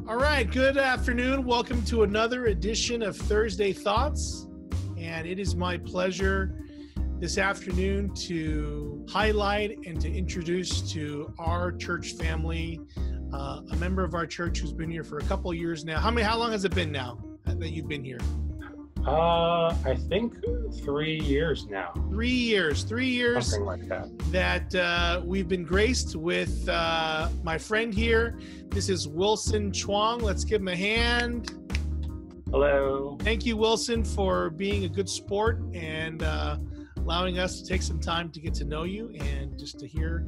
All right, good afternoon. Welcome to another edition of Thursday Thoughts. And it is my pleasure this afternoon to highlight and to introduce to our church family a member of our church who's been here for a couple of years now. How long has it been now that you've been here? I think 3 years now. 3 years. 3 years. Something like that. That we've been graced with my friend here. This is Wilson Chuang. Let's give him a hand. Hello. Thank you, Wilson, for being a good sport and allowing us to take some time to get to know you and just to hear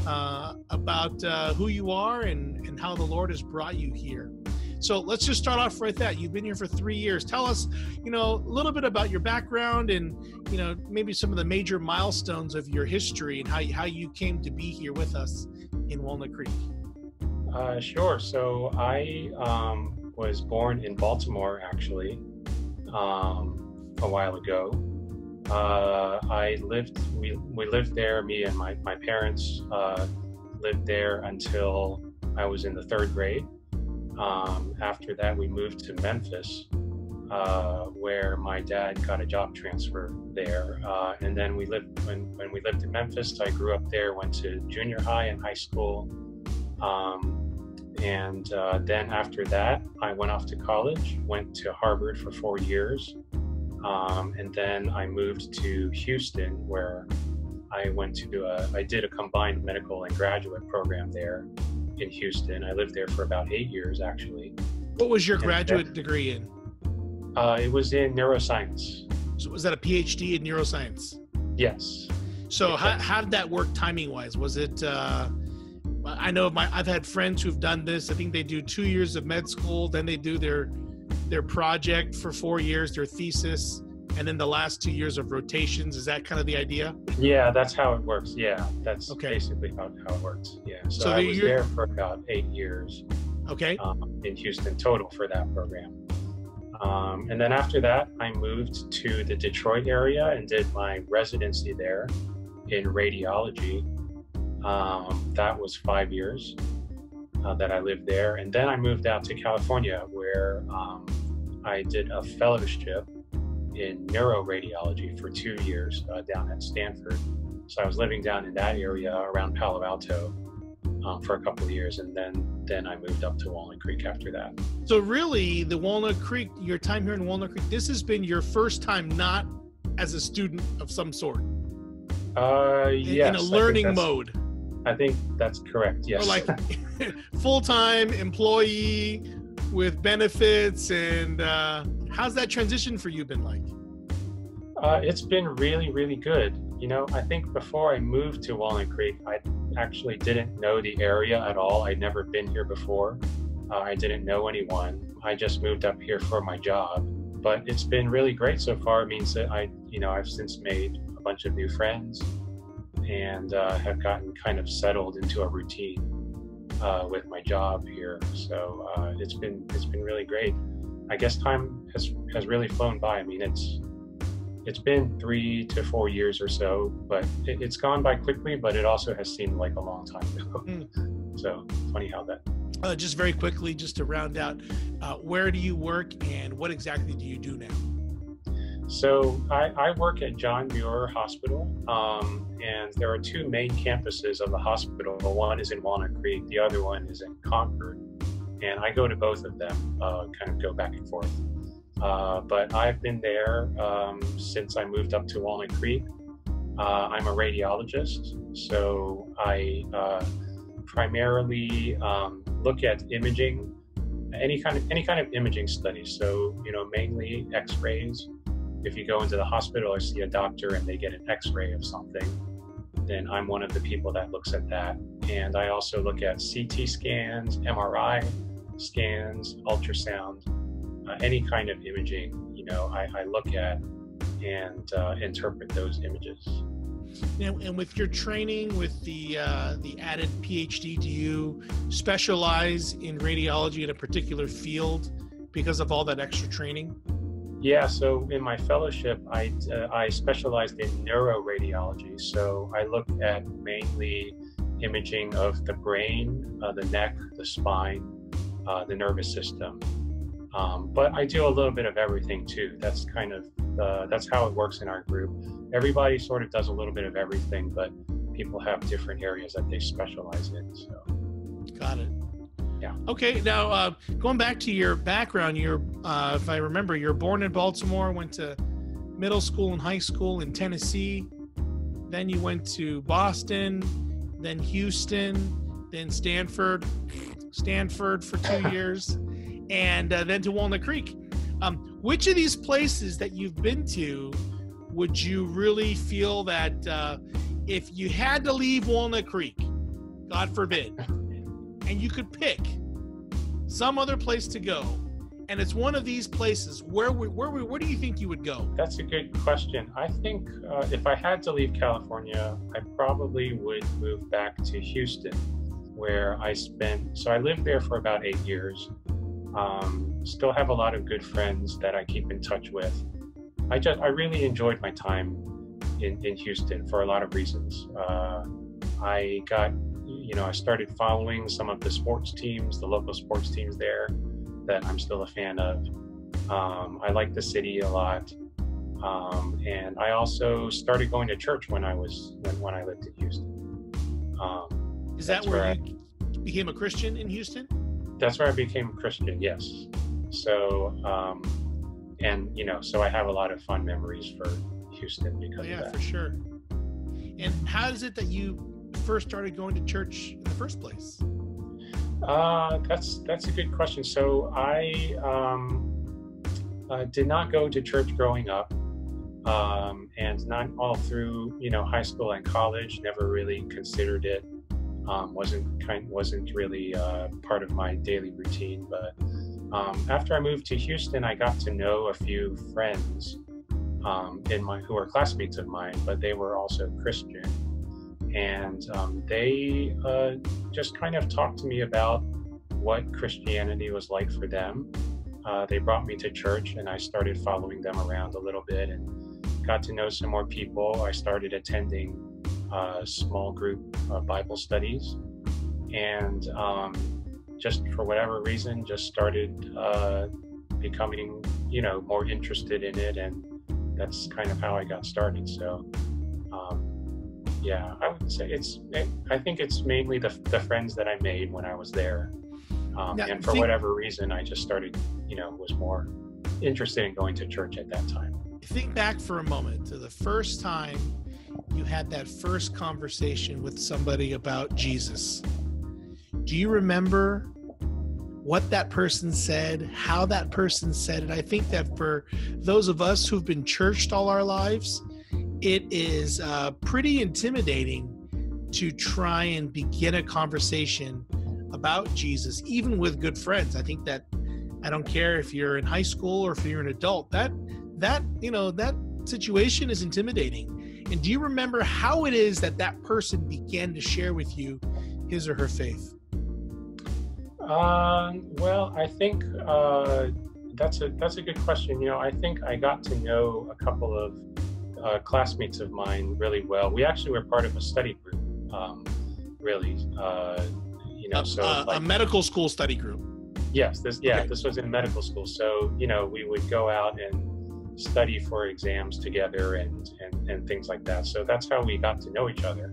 about who you are and how the Lord has brought you here. So let's just start off right there. You've been here for 3 years. Tell us, a little bit about your background and, maybe some of the major milestones of your history and how you came to be here with us in Walnut Creek. Sure. So I was born in Baltimore, actually, a while ago. We lived there, me and my parents lived there until I was in the third grade. After that, we moved to Memphis, where my dad got a job transfer there. And then when we lived in Memphis, I grew up there, went to junior high and high school. And then after that, I went off to college, went to Harvard for 4 years. And then I moved to Houston, where I did a combined medical and graduate program there in Houston. I lived there for about 8 years, actually. What was your graduate degree in? It was in neuroscience. So was that a PhD in neuroscience? Yes. So how did that work timing-wise? Was it, I know I've had friends who've done this. I think they do 2 years of med school, then they do their project for 4 years, their thesis, and then the last 2 years of rotations. Is that kind of the idea? Yeah, that's how it works. Yeah, that's basically how it works. Yeah. So I was there for about 8 years. Okay. In Houston total for that program. And then after that, I moved to the Detroit area and did my residency there in radiology. That was 5 years that I lived there. And then I moved out to California, where I did a fellowship in neuroradiology for 2 years down at Stanford. So I was living down in that area around Palo Alto for a couple of years, and then I moved up to Walnut Creek after that. So really, your time here in Walnut Creek, this has been your first time not as a student of some sort? Yes. In a learning mode? I think that's correct, yes. Or like full-time employee with benefits, and how's that transition for you been like? It's been really, really good. I think before I moved to Walnut Creek, I actually didn't know the area at all. I'd never been here before. I didn't know anyone. I just moved up here for my job. But it's been really great so far. It means that I've since made a bunch of new friends and have gotten kind of settled into a routine with my job here. So it's been really great. I guess time has really flown by. I mean, it's been 3 to 4 years or so, but it's gone by quickly, but it also has seemed like a long time ago. So funny how that. Just very quickly, just to round out, where do you work and what exactly do you do now? So I work at John Muir Hospital, and there are two main campuses of the hospital. One is in Walnut Creek, the other one is in Concord, and I go to both of them, kind of go back and forth. But I've been there since I moved up to Walnut Creek. I'm a radiologist, so I primarily look at imaging, any kind of imaging studies. So mainly X-rays. If you go into the hospital or see a doctor and they get an X-ray of something, then I'm one of the people that looks at that. And I also look at CT scans, MRI scans, ultrasound, any kind of imaging, I look at and interpret those images. And with your training, with the added PhD, do you specialize in radiology in a particular field because of all that extra training? Yeah, so in my fellowship, I specialized in neuroradiology. So I look at mainly imaging of the brain, the neck, the spine, the nervous system. But I do a little bit of everything too. That's kind of that's how it works in our group. Everybody sort of does a little bit of everything, but people have different areas that they specialize in. So, got it. Yeah. Okay. Now, going back to your background, if I remember, you're born in Baltimore, went to middle school and high school in Tennessee. Then you went to Boston, then Houston, then Stanford for 2 years, and then to Walnut Creek. Which of these places that you've been to would you really feel that if you had to leave Walnut Creek, God forbid, and you could pick some other place to go, and it's one of these places, where do you think you would go? That's a good question. I think if I had to leave California, I probably would move back to Houston, where I lived there for about 8 years. Still have a lot of good friends that I keep in touch with. I really enjoyed my time in Houston for a lot of reasons. I started following some of the sports teams, the local sports teams there that I'm still a fan of. I like the city a lot. And I also started going to church when I lived in Houston. Is that where you became a Christian in Houston? That's where I became a Christian, yes. So, so I have a lot of fun memories for Houston because of that. Yeah, for sure. And how is it that you first started going to church in the first place? That's a good question. So I did not go to church growing up, and not all through high school and college. Never really considered it. Wasn't really part of my daily routine. But after I moved to Houston, I got to know a few friends who were classmates of mine, but they were also Christian. And they just kind of talked to me about what Christianity was like for them. They brought me to church, and I started following them around a little bit and got to know some more people. I started attending small group Bible studies, and just for whatever reason, just started becoming, more interested in it, and that's kind of how I got started. So. Yeah, I would say I think it's mainly the friends that I made when I was there. And for whatever reason, I just started, was more interested in going to church at that time. Think back for a moment to the first time you had that first conversation with somebody about Jesus. Do you remember what that person said, how that person said it? I think that for those of us who've been churched all our lives, it is pretty intimidating to try and begin a conversation about Jesus, even with good friends. I think that I don't care if you're in high school or if you're an adult, that situation is intimidating. And do you remember how it is that person began to share with you his or her faith? Well, I think that's a good question. I think I got to know a couple of classmates of mine really well. We actually were part of a study group, a medical school study group. Yes, this was in medical school. So, we would go out and study for exams together and things like that. So that's how we got to know each other.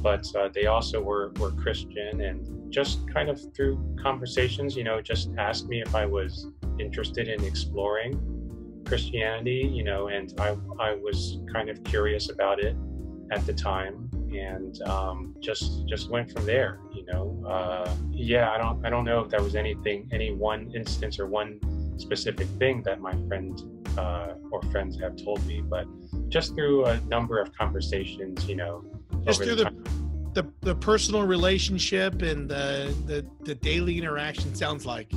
But they also were Christian, and just kind of through conversations, just asked me if I was interested in exploring Christianity, and I was kind of curious about it at the time, and just went from there. I don't know if there was any one instance or one specific thing that my friend or friends have told me, but just through a number of conversations, just through the personal relationship and the daily interaction, sounds like.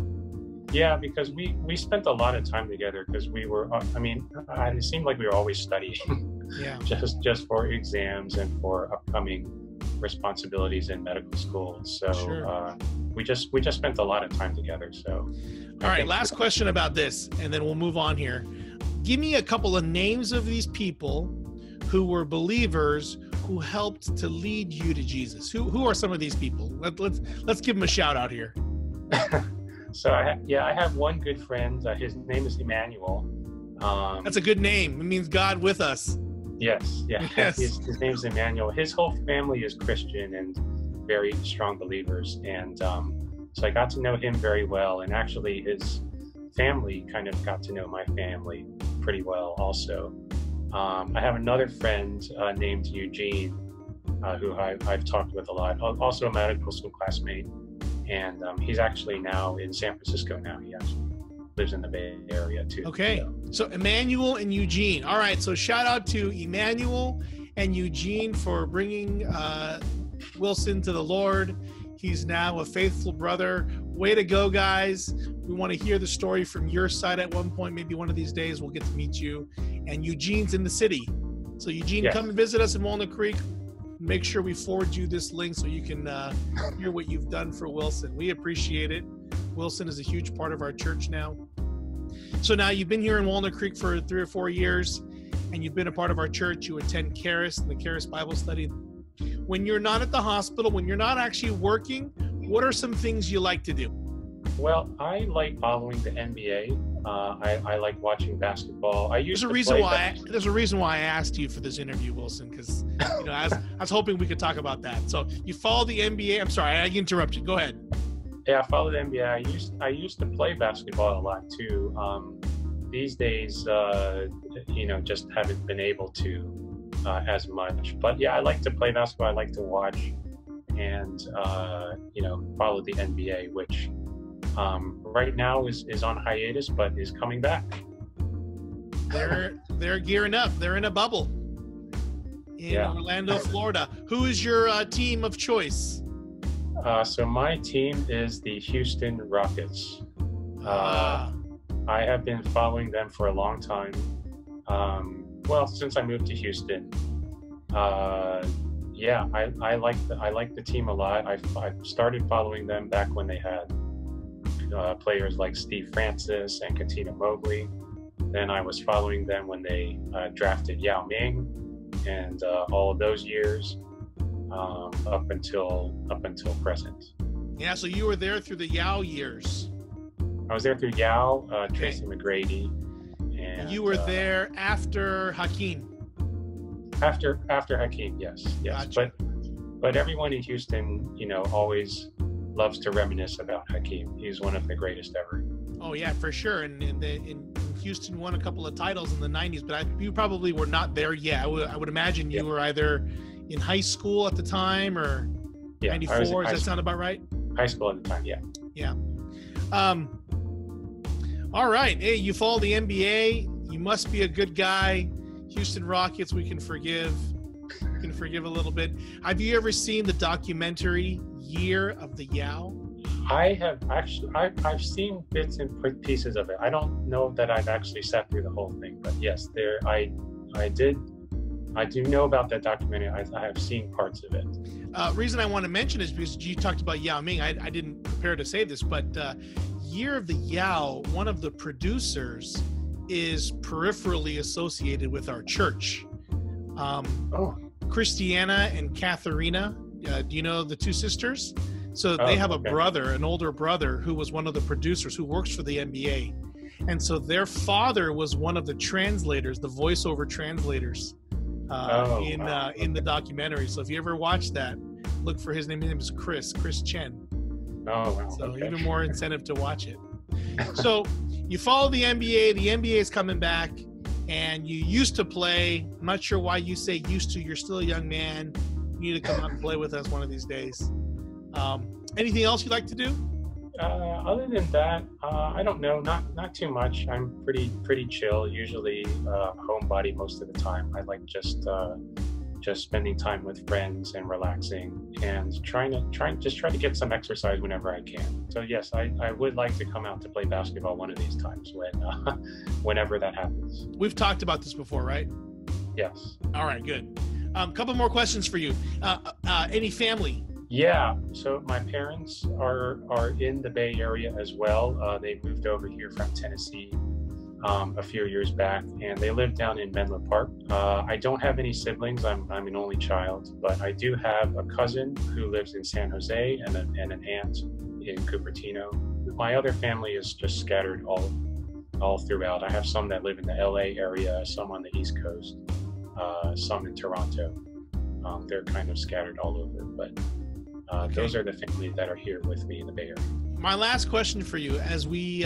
Yeah, because we spent a lot of time together because we were, it seemed like we were always studying. Yeah. just for exams and for upcoming responsibilities in medical school. So sure. We just spent a lot of time together. So. All right, last question about this, and then we'll move on here. Give me a couple of names of these people who were believers who helped to lead you to Jesus. Who are some of these people? Let's give them a shout out here. So I have one good friend. His name is Emmanuel. That's a good name. It means God with us. Yes, yeah. Yes. His name's Emmanuel. His whole family is Christian and very strong believers, and so I got to know him very well. And actually, his family kind of got to know my family pretty well also. I have another friend named Eugene, who I've talked with a lot, also a medical school classmate, and he's actually now in San Francisco now. He actually lives in the Bay Area too. Okay, so Emmanuel and Eugene. All right, so shout out to Emmanuel and Eugene for bringing Wilson to the Lord. He's now a faithful brother. Way to go, guys. We want to hear the story from your side at one point. Maybe one of these days we'll get to meet you. And Eugene's in the city. So Eugene, Yes. come and visit us in Walnut Creek. Make sure we forward you this link so you can hear what you've done for Wilson. We appreciate it. Wilson is a huge part of our church now. So now you've been here in Walnut Creek for 3 or 4 years, and you've been a part of our church. You attend Charis, the Charis Bible study. When you're not at the hospital, when you're not actually working, what are some things you like to do? Well, I like following the NBA. I like watching basketball. There's a reason why I asked you for this interview, Wilson, because I was hoping we could talk about that. So you follow the NBA. I'm sorry, I interrupted. Go ahead. Yeah, I follow the NBA. I used to play basketball a lot too. These days, just haven't been able to as much. But yeah, I like to play basketball. I like to watch and follow the NBA, which right now is on hiatus, but is coming back. They're gearing up. They're in a bubble in Orlando, Florida. Who is your team of choice? So my team is the Houston Rockets. I have been following them for a long time. Since I moved to Houston. I like the team a lot. I started following them back when they had players like Steve Francis and Katina Mobley. Then I was following them when they drafted Yao Ming, and all of those years up until present. Yeah, so you were there through the Yao years. I was there through Yao, Tracy McGrady, and you were there after Hakeem. After Hakeem, yes. Gotcha. But everyone in Houston, always loves to reminisce about Hakeem. He's one of the greatest ever. Oh yeah, for sure. And Houston won a couple of titles in the '90s, but you probably were not there yet. I would imagine you were either in high school at the time or 94. Does that sound about right? High school at the time, yeah. Yeah. All right. Hey, you follow the NBA. You must be a good guy. Houston Rockets, we can forgive. We can forgive a little bit. Have you ever seen the documentary Year of the Yao? I have actually. I've seen bits and pieces of it. I don't know that I've actually sat through the whole thing, but yes, I do know about that documentary. I have seen parts of it. Reason I want to mention is because you talked about Yao Ming. I didn't prepare to say this, but Year of the Yao, one of the producers is peripherally associated with our church. Christiana and Katharina. Do you know the two sisters? So they have a brother, an older brother, who was one of the producers who works for the NBA. And so their father was one of the translators, the voiceover translators in the documentary. So if you ever watch that, look for his name. His name is Chris Chen. Oh, wow. So even more incentive to watch it. So you follow the NBA. The NBA is coming back, and you used to play. I'm not sure why you say used to. You're still a young man. You need to come out and play with us one of these days. Anything else you like to do? Other than that, I don't know. Not too much. I'm pretty chill. Usually homebody most of the time. I like just spending time with friends and relaxing and trying to get some exercise whenever I can. So yes, I would like to come out to play basketball one of these times whenever that happens. We've talked about this before, right? Yes. All right, good. Couple more questions for you. Any family? Yeah. So my parents are in the Bay Area as well. They moved over here from Tennessee a few years back, and they live down in Menlo Park. I don't have any siblings. I'm an only child, but I do have a cousin who lives in San Jose and an aunt in Cupertino. My other family is just scattered all throughout. I have some that live in the LA area, some on the East Coast, some in Toronto. They're kind of scattered all over, but Okay. those are the families that are here with me in the Bay Area. My last question for you, as we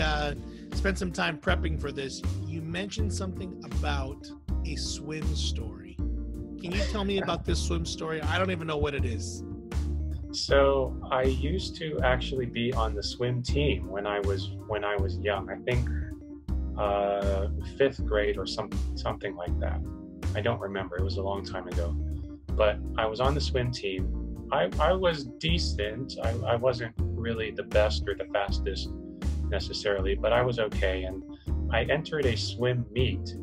spent some time prepping for this, you mentioned something about a swim story. Can you tell me about this swim story? I don't even know what it is. So I used to actually be on the swim team when I was young. I think 5th grade or something like that. I don't remember. It was a long time ago. But I was on the swim team. I was decent. I wasn't really the best or the fastest necessarily, but I was okay. And I entered a swim meet,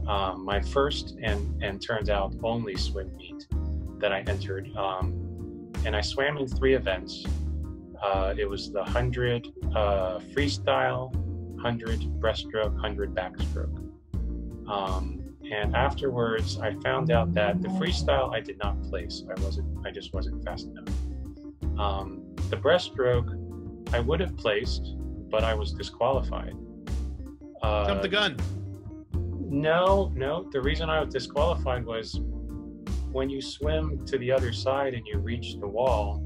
my first and turns out only swim meet that I entered. And I swam in 3 events. It was the 100 freestyle, 100 breaststroke, 100 backstroke. And afterwards, I found out that the freestyle I did not place. I just wasn't fast enough. The breaststroke I would have placed, but I was disqualified. Jump the gun. No. The reason I was disqualified was when you swim to the other side and you reach the wall,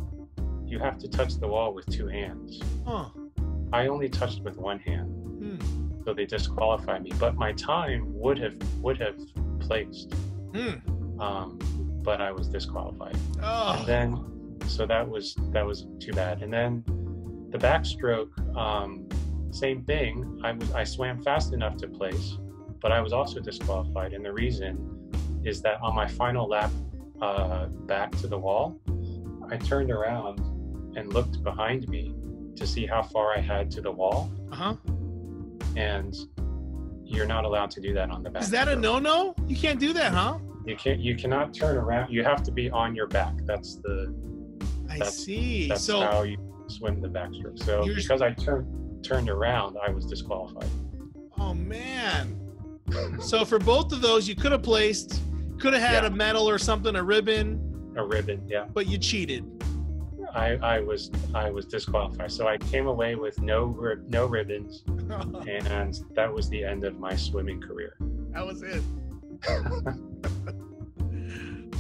you have to touch the wall with 2 hands. Huh. I only touched with 1 hand. So they disqualified me, but my time would have placed, but I was disqualified. Oh. And then, so that was too bad. And then the backstroke, same thing. I swam fast enough to place, but I was also disqualified. And the reason is that on my final lap back to the wall, I turned around and looked behind me to see how far I had to the wall. And you're not allowed to do that on the back. Is that a no-no? You can't do that, huh? You cannot turn around. You have to be on your back. I see. That's So how you swim the backstroke. So because I turned around, I was disqualified. Oh man. So for both of those, you could have placed, could have had a medal or something, a ribbon. A ribbon, yeah. But you cheated. I was disqualified. So I came away with no ribbons, and that was the end of my swimming career. That was it.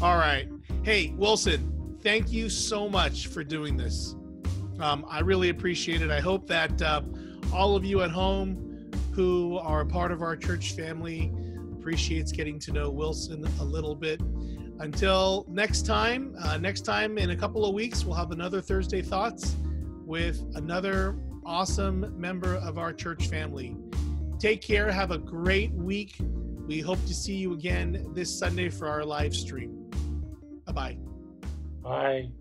All right. Hey, Wilson, thank you so much for doing this. I really appreciate it. I hope that all of you at home who are a part of our church family appreciates getting to know Wilson a little bit. Until next time in a couple of weeks, we'll have another Thursday Thoughts with another awesome member of our church family. Take care. Have a great week. We hope to see you again this Sunday for our live stream. Bye-bye. Bye.